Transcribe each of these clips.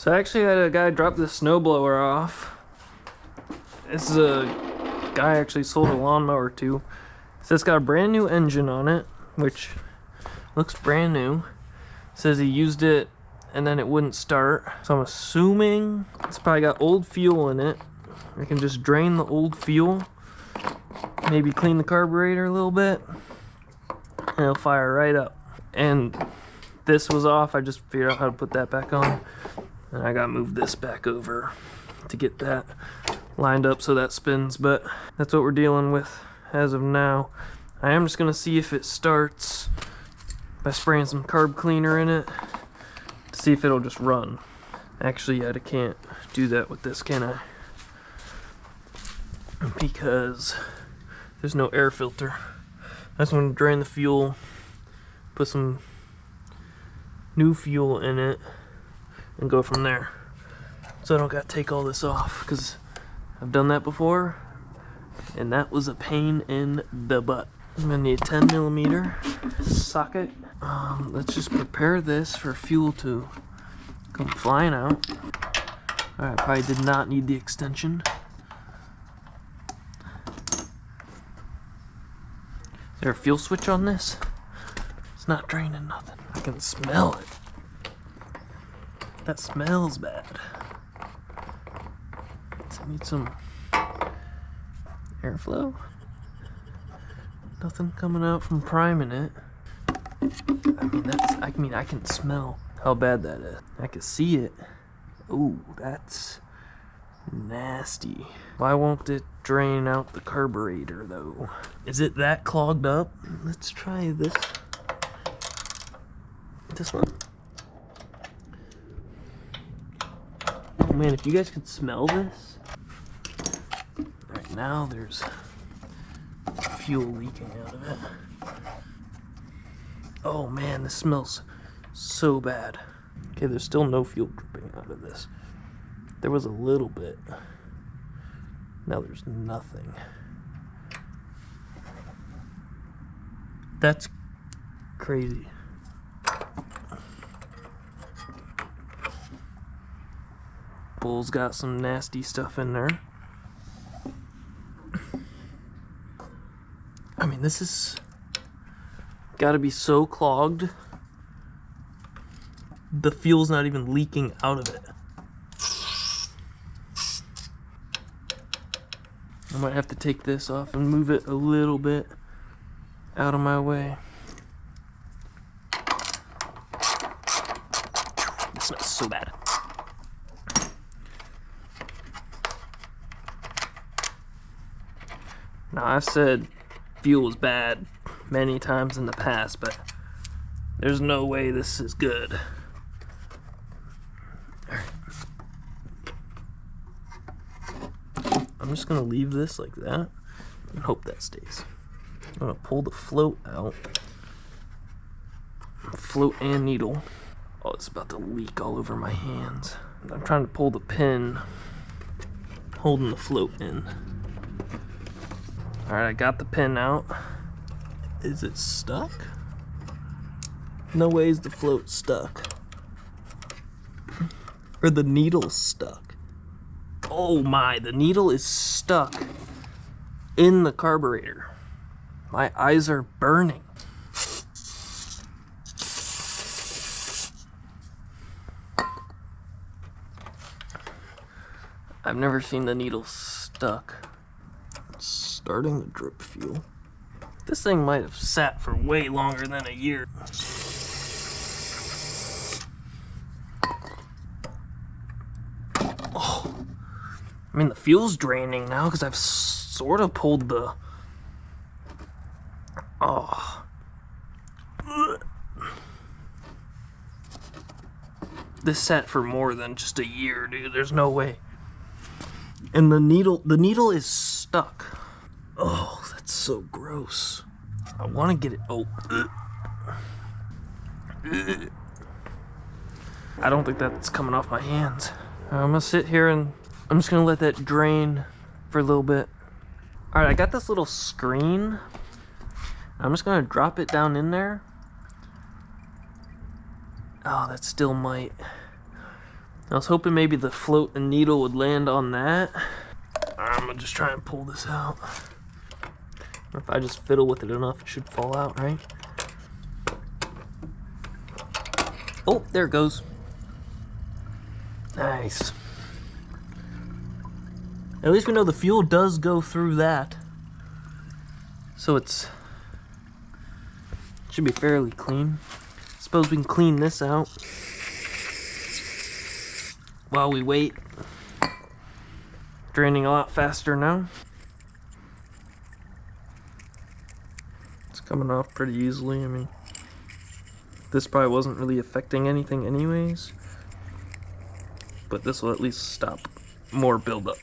So I actually had a guy drop the snowblower off. This is a guy I actually sold a lawnmower to. So it's got a brand new engine on it, which looks brand new. Says he used it and then it wouldn't start. So I'm assuming it's probably got old fuel in it. I can just drain the old fuel, maybe clean the carburetor a little bit, and it'll fire right up. And this was off, I just figured out how to put that back on. And I gotta move this back over to get that lined up so that spins, but that's what we're dealing with as of now. I am just gonna see if it starts by spraying some carb cleaner in it to see if it'll just run. Actually, I can't do that with this, can I? Because there's no air filter. I just want to drain the fuel, put some new fuel in it, and go from there. So I don't gotta take all this off, because I've done that before and that was a pain in the butt. I'm gonna need a 10mm socket. Let's just prepare this for fuel to come flying out. Alright, probably did not need the extension. Is there a fuel switch on this? It's not draining nothing. I can smell it. That smells bad. So I need some airflow. Nothing coming out from priming it. I can smell how bad that is. I can see it. Ooh, that's nasty. Why won't it drain out the carburetor though? Is it that clogged up? Let's try this. This one. Oh man, if you guys could smell this. Right now there's fuel leaking out of it. Oh man, this smells so bad. Okay, there's still no fuel dripping out of this. There was a little bit. Now there's nothing. That's crazy. Bull's got some nasty stuff in there. I mean, this is gotta be so clogged. The fuel's not even leaking out of it. I might have to take this off and move it a little bit out of my way. This smells so bad. Now, I've said fuel was bad many times in the past, but there's no way this is good. I'm just gonna leave this like that and hope that stays. I'm gonna pull the float out. Float and needle. Oh, it's about to leak all over my hands. I'm trying to pull the pin holding the float in. Alright, I got the pin out. Is it stuck? No way is the float stuck. Or the needle's stuck. Oh my, the needle is stuck in the carburetor. My eyes are burning. I've never seen the needle stuck. It's starting to drip fuel. This thing might have sat for way longer than a year. Oh. I mean, the fuel's draining now because I've sort of pulled the... Oh. This sat for more than just a year, dude. There's no way. And the needle is stuck. Oh, that's so gross. I want to get it... Oh. I don't think that's coming off my hands. I'm gonna sit here and I'm just gonna let that drain for a little bit. Alright, I got this little screen. I'm just gonna drop it down in there. Oh, that still might. I was hoping maybe the float and needle would land on that. I'm gonna just try and pull this out. If I just fiddle with it enough, it should fall out, right? Oh, there it goes. Nice. At least we know the fuel does go through that. So should be fairly clean. Suppose we can clean this out while we wait. Draining a lot faster now. It's coming off pretty easily. I mean, this probably wasn't really affecting anything anyways, but this will at least stop more buildup.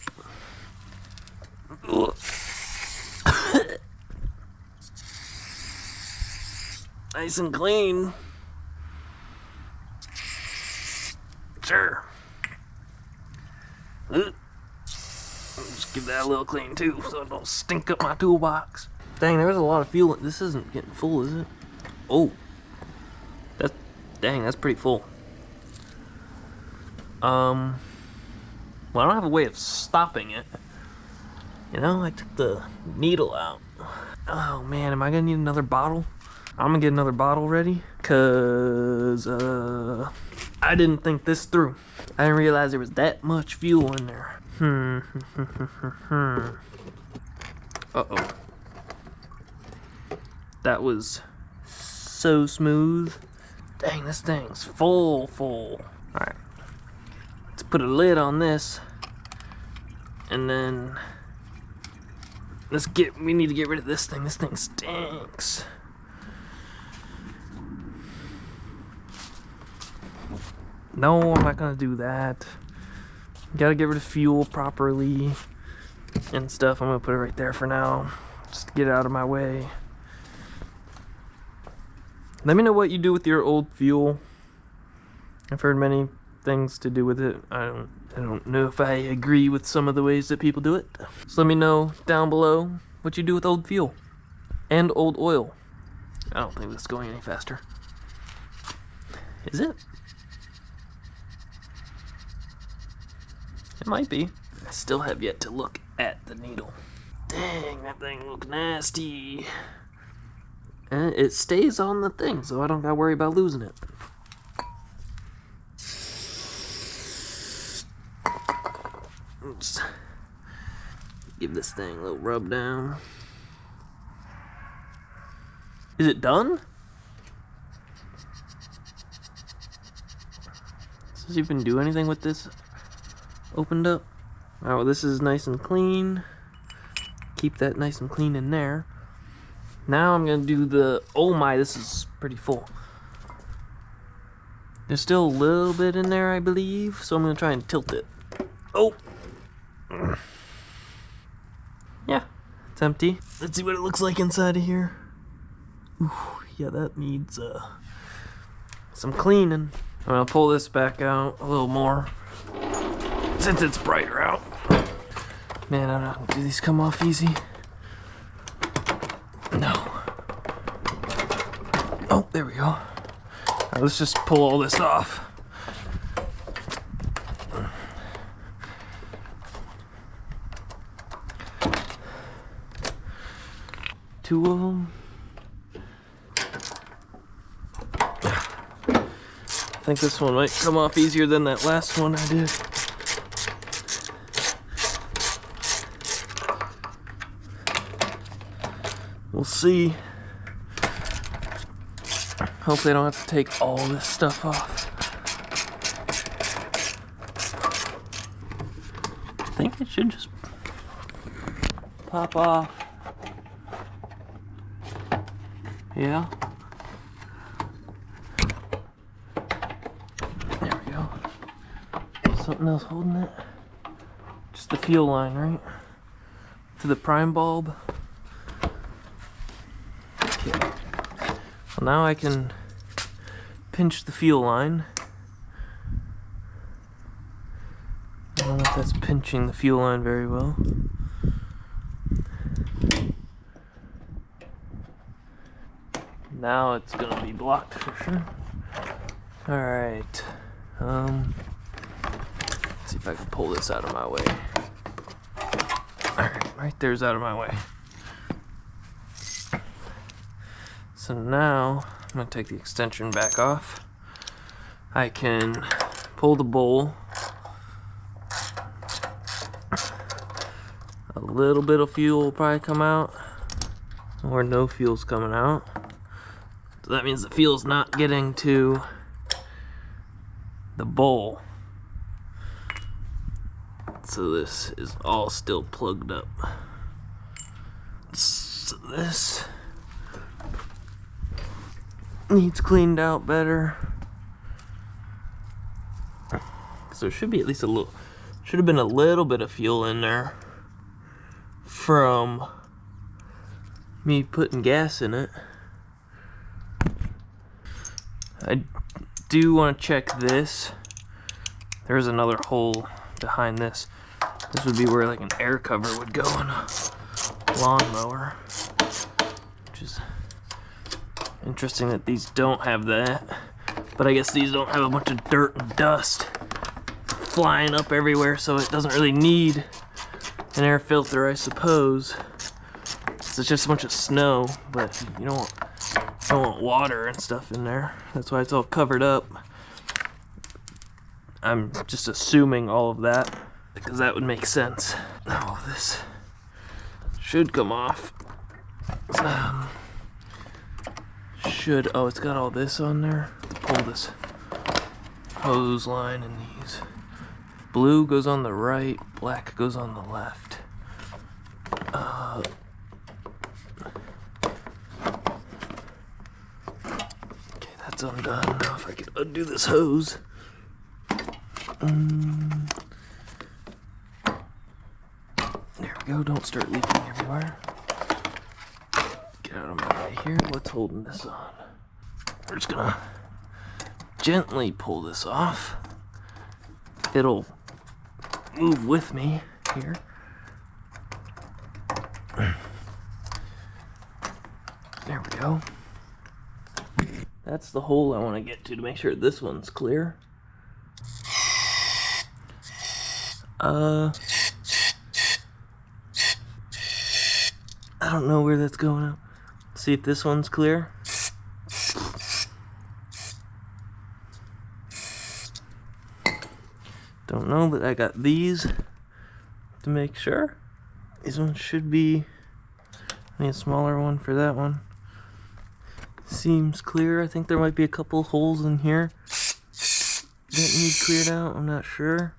Nice and clean. Sure. Just give that a little clean too, so it don't stink up my toolbox. Dang, there's a lot of fuel. This isn't getting full, is it? Oh, that's pretty full. Well, I don't have a way of stopping it. You know, I took the needle out. Oh man, am I gonna need another bottle? I'm gonna get another bottle ready, cause I didn't think this through. I didn't realize there was that much fuel in there. Uh-oh. That was so smooth. Dang, this thing's full. Alright. Let's put a lid on this. And then we need to get rid of this thing. This thing stinks. No, I'm not gonna do that. Gotta get rid of fuel properly and stuff. I'm gonna put it right there for now, just to get it out of my way. Let me know what you do with your old fuel. I've heard many things to do with it. I don't know if I agree with some of the ways that people do it. So let me know down below what you do with old fuel and old oil. I don't think this is going any faster. Is it? It might be. I still have yet to look at the needle. Dang, that thing looks nasty. And it stays on the thing, so I don't gotta worry about losing it. Oops. Give this thing a little rub down. Is it done? Does this even do anything with this opened up? Alright, well, this is nice and clean. Keep that nice and clean in there. Now I'm gonna do the, oh my, this is pretty full. There's still a little bit in there, I believe, so I'm gonna try and tilt it. Oh! Yeah, it's empty. Let's see what it looks like inside of here. Ooh, yeah, that needs some cleaning. I'm gonna pull this back out a little more since it's brighter out. Man, I don't know, do these come off easy? No. Oh, there we go. All right, let's just pull all this off. Two of them. I think this one might come off easier than that last one I did. We'll see. Hopefully I don't have to take all this stuff off. I think it should just pop off. Yeah. There we go. Something else holding it. Just the fuel line, right? To the prime bulb. Well, now I can pinch the fuel line. I don't know if that's pinching the fuel line very well. Now it's gonna be blocked for sure. Alright. see if I can pull this out of my way. Alright, right there's out of my way. So now, I'm going to take the extension back off. I can pull the bowl. A little bit of fuel will probably come out, or no fuel's coming out. So that means the fuel's not getting to the bowl. So this is all still plugged up. So this needs cleaned out better. So there should be at least a little, should have been a little bit of fuel in there from me putting gas in it. I do want to check this. There's another hole behind this. This would be where like an air cover would go on a lawnmower, which is interesting that these don't have that. But I guess these don't have a bunch of dirt and dust flying up everywhere, so it doesn't really need an air filter, I suppose. It's just a bunch of snow, but you don't want water and stuff in there. That's why it's all covered up. I'm just assuming all of that, because that would make sense. Oh, this should come off. Oh, it's got all this on there. Pull this hose line and these. Blue goes on the right, black goes on the left. Okay, that's undone. Now if I could undo this hose. There we go, don't start leaking everywhere. Get out of my way here. What's holding this on? We're just gonna gently pull this off. It'll move with me here. There we go. That's the hole I want to get to make sure this one's clear. I don't know where that's going out. See if this one's clear. Don't know, but I got these to make sure. These ones should be, I need a smaller one for that one. Seems clear. I think there might be a couple holes in here that need cleared out. I'm not sure.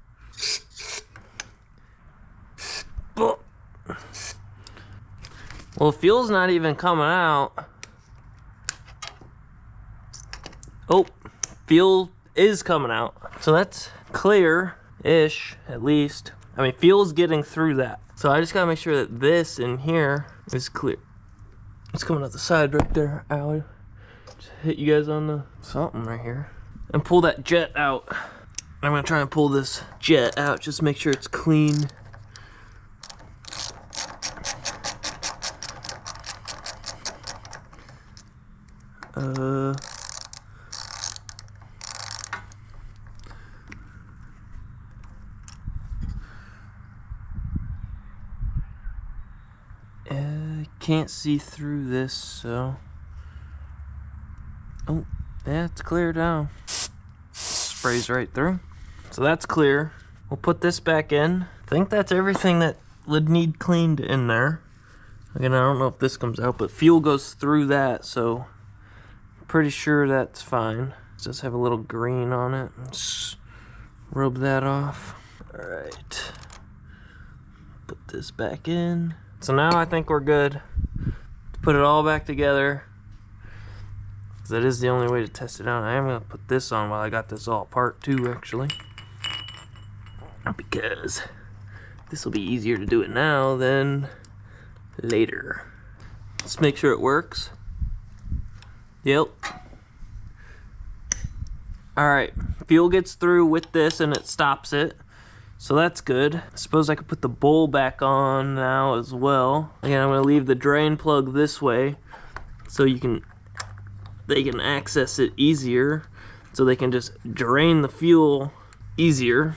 Well, fuel's not even coming out. Oh, fuel is coming out. So that's clear-ish, at least. I mean, fuel's getting through that. So I just gotta make sure that this in here is clear. It's coming out the side right there. Ow. Just hit you guys on the something right here. And pull that jet out. I'm gonna try and pull this jet out, just make sure it's clean. Can't see through this, so. Oh, yeah, it's clear now. Sprays right through. So that's clear. We'll put this back in. I think that's everything that would need cleaned in there. Again, I don't know if this comes out, but fuel goes through that, so I'm pretty sure that's fine. Just have a little green on it. Just rub that off. All right. Put this back in. So now I think we're good to put it all back together. That is the only way to test it out. I am going to put this on while I got this all apart too, actually. Because this will be easier to do it now than later. Let's make sure it works. Yep. Alright, fuel gets through with this and it stops it. So that's good. I suppose I could put the bowl back on now as well. Again, I'm going to leave the drain plug this way so they can access it easier, so they can just drain the fuel easier.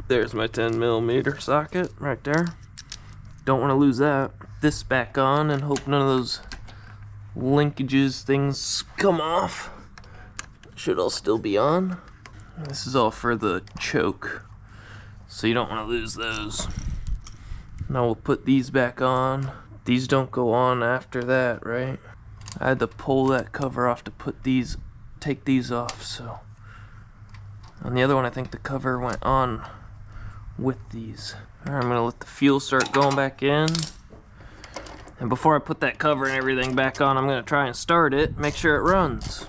There's my 10mm socket right there. Don't want to lose that. This back on and hope none of those linkages things come off. Should all still be on. This is all for the choke, so you don't want to lose those. Now we'll put these back on. These don't go on after that, right? I had to pull that cover off to put these, take these off, so. On the other one, I think the cover went on with these. All right, I'm gonna let the fuel start going back in. And before I put that cover and everything back on, I'm gonna try and start it, make sure it runs.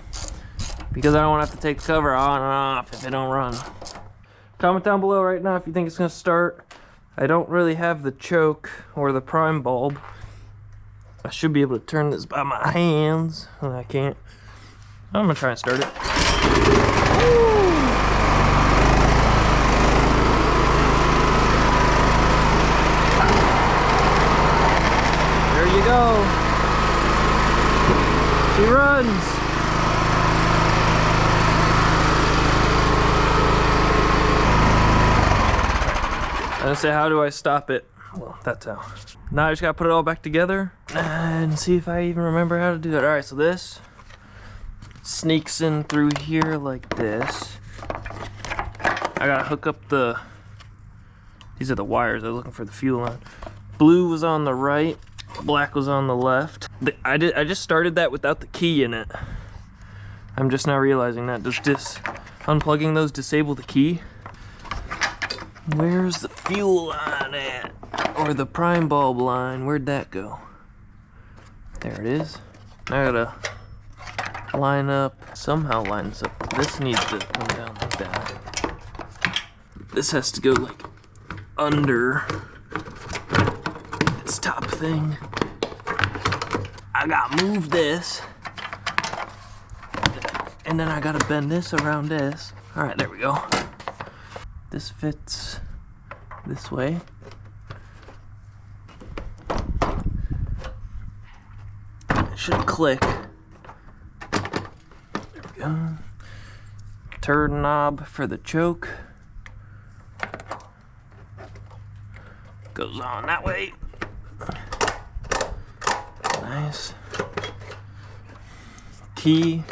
Because I don't wanna have to take the cover on and off if it don't run. Comment down below right now if you think it's gonna start. I don't really have the choke or the prime bulb. I should be able to turn this by my hands, and I can't. I'm gonna try and start it. Woo! There you go. She runs. I was gonna say, how do I stop it? Well, that's how. Now I just gotta put it all back together and see if I even remember how to do it. All right, so this sneaks in through here like this. I gotta hook up the, these are the wires I was looking for the fuel on. Blue was on the right, black was on the left. I just started that without the key in it. I'm just now realizing that. Does this unplugging those disable the key? Where's the fuel line at? Or the prime bulb line? Where'd that go? There it is. I gotta line up, somehow lines up. This needs to come down like that. This has to go like under this top thing. I gotta move this. And then I gotta bend this around this. All right, there we go. This fits this way. It should click. There we go. Turn knob for the choke. Goes on that way. Nice. Key.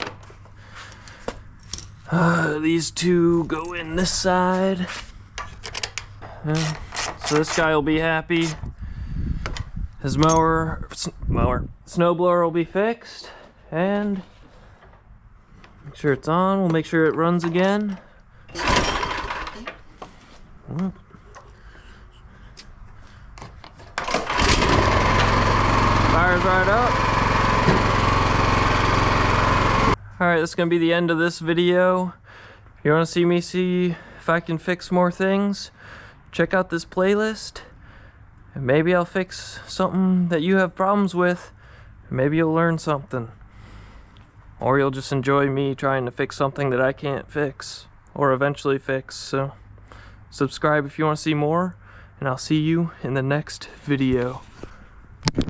These two go in this side. So this guy will be happy. His snowblower will be fixed. And make sure it's on. We'll make sure it runs again. Fires right up. Alright, that's gonna be the end of this video. If you wanna see me see if I can fix more things, check out this playlist. And maybe I'll fix something that you have problems with. Maybe you'll learn something. Or you'll just enjoy me trying to fix something that I can't fix. Or eventually fix. So subscribe if you wanna see more. And I'll see you in the next video.